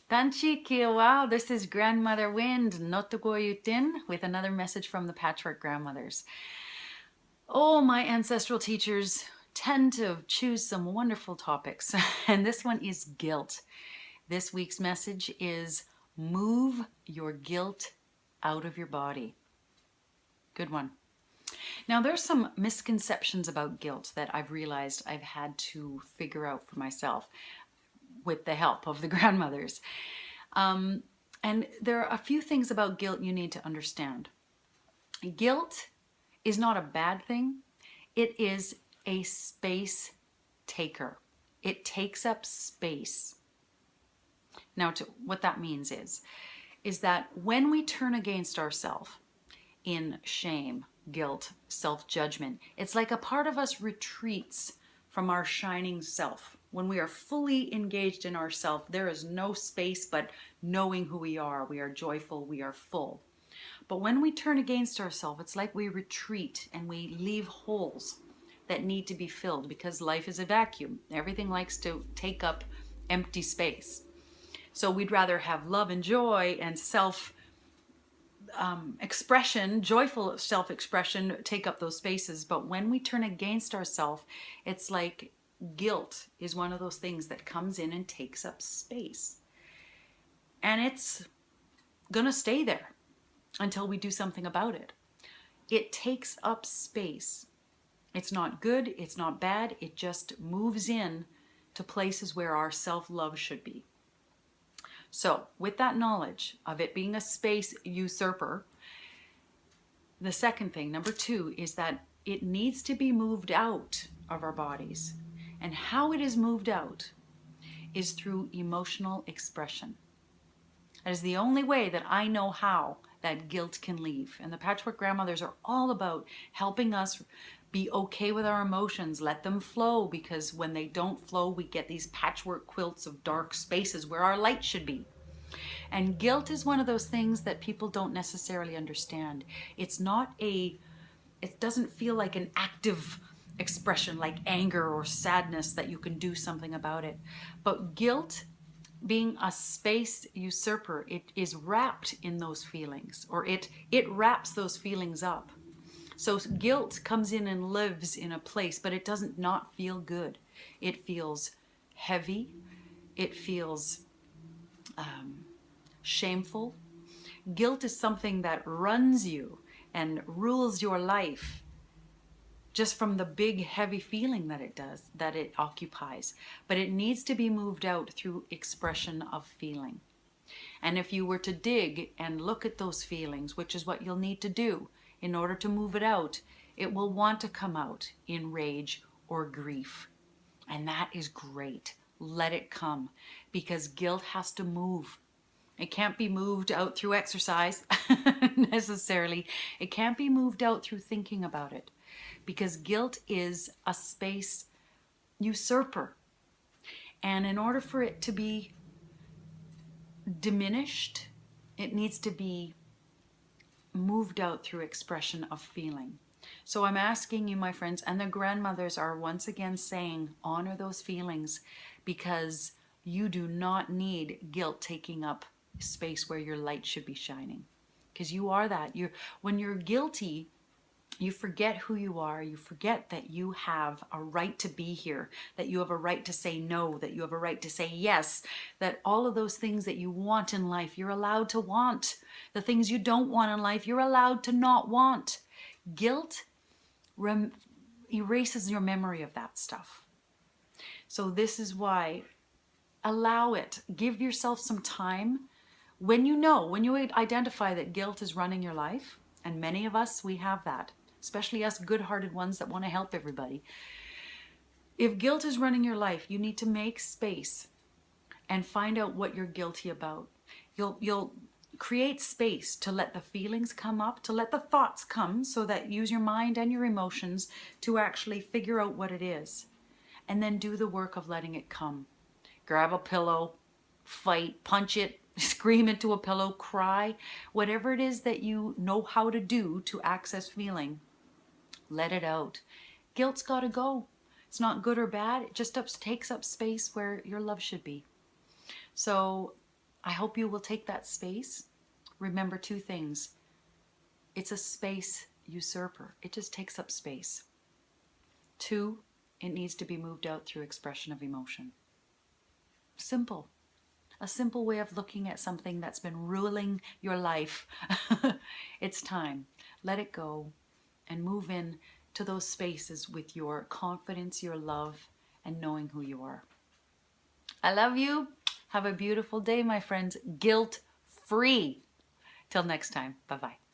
Tanchiki, wow, this is Grandmother Wind, Notogoyutin, with another message from the Patchwork Grandmothers. Oh, my ancestral teachers tend to choose some wonderful topics, and this one is guilt. This week's message is move your guilt out of your body. Good one. Now, there's some misconceptions about guilt that I've realized I've had to figure out for myself with the help of the grandmothers. And there are a few things about guilt you need to understand. Guilt is not a bad thing. It is a space taker. It takes up space. Now, what that means is that when we turn against ourselves in shame, guilt, self-judgment, it's like a part of us retreats from our shining self. When we are fully engaged in ourself, there is no space but knowing who we are. We are joyful, we are full. But when we turn against ourselves, it's like we retreat and we leave holes that need to be filled because life is a vacuum. Everything likes to take up empty space. So we'd rather have love and joy and expression, joyful self-expression, take up those spaces. But when we turn against ourselves, it's like guilt is one of those things that comes in and takes up space. And it's gonna stay there until we do something about it. It takes up space. It's not good, it's not bad, it just moves in to places where our self-love should be. So with that knowledge of it being a space usurper, the second thing, number 2, is that it needs to be moved out of our bodies. And how it is moved out is through emotional expression. That is the only way that I know how that guilt can leave. And the Patchwork Grandmothers are all about helping us be okay with our emotions, let them flow, because when they don't flow, we get these patchwork quilts of dark spaces where our light should be. And guilt is one of those things that people don't necessarily understand. It doesn't feel like an active expression like anger or sadness that you can do something about it. But guilt, being a space usurper, it is wrapped in those feelings, or it wraps those feelings up. So guilt comes in and lives in a place, but it doesn't not feel good. It feels heavy. It feels shameful. Guilt is something that runs you and rules your life just from the big heavy feeling that it occupies. But it needs to be moved out through expression of feeling. And if you were to dig and look at those feelings, which is what you'll need to do in order to move it out, it will want to come out in rage or grief. And that is great. Let it come, because guilt has to move. It can't be moved out through exercise necessarily. It can't be moved out through thinking about it, because guilt is a space usurper. And in order for it to be diminished, it needs to be moved out through expression of feeling. So I'm asking you, my friends, and the grandmothers are once again saying, honor those feelings, because you do not need guilt taking up space where your light should be shining. Because you are that. When you're guilty, you forget who you are. You forget that you have a right to be here, that you have a right to say no, that you have a right to say yes, that all of those things that you want in life, you're allowed to want. The things you don't want in life, you're allowed to not want. Guilt erases your memory of that stuff. So this is why, allow it. Give yourself some time. When you identify that guilt is running your life, and many of us, we have that, especially us good-hearted ones that want to help everybody. If guilt is running your life, you need to make space and find out what you're guilty about. You'll create space to let the feelings come up, to let the thoughts come, so that use your mind and your emotions to actually figure out what it is. And then do the work of letting it come. Grab a pillow, fight, punch it, scream into a pillow, cry, whatever it is that you know how to do to access feeling, let it out. Guilt's got to go. It's not good or bad. It just takes up space where your love should be. So I hope you will take that space. Remember two things. It's a space usurper. It just takes up space. Two, it needs to be moved out through expression of emotion. Simple. A simple way of looking at something that's been ruling your life. It's time. Let it go and move in to those spaces with your confidence, your love, and knowing who you are. I love you. Have a beautiful day, my friends. Guilt-free. Till next time. Bye-bye.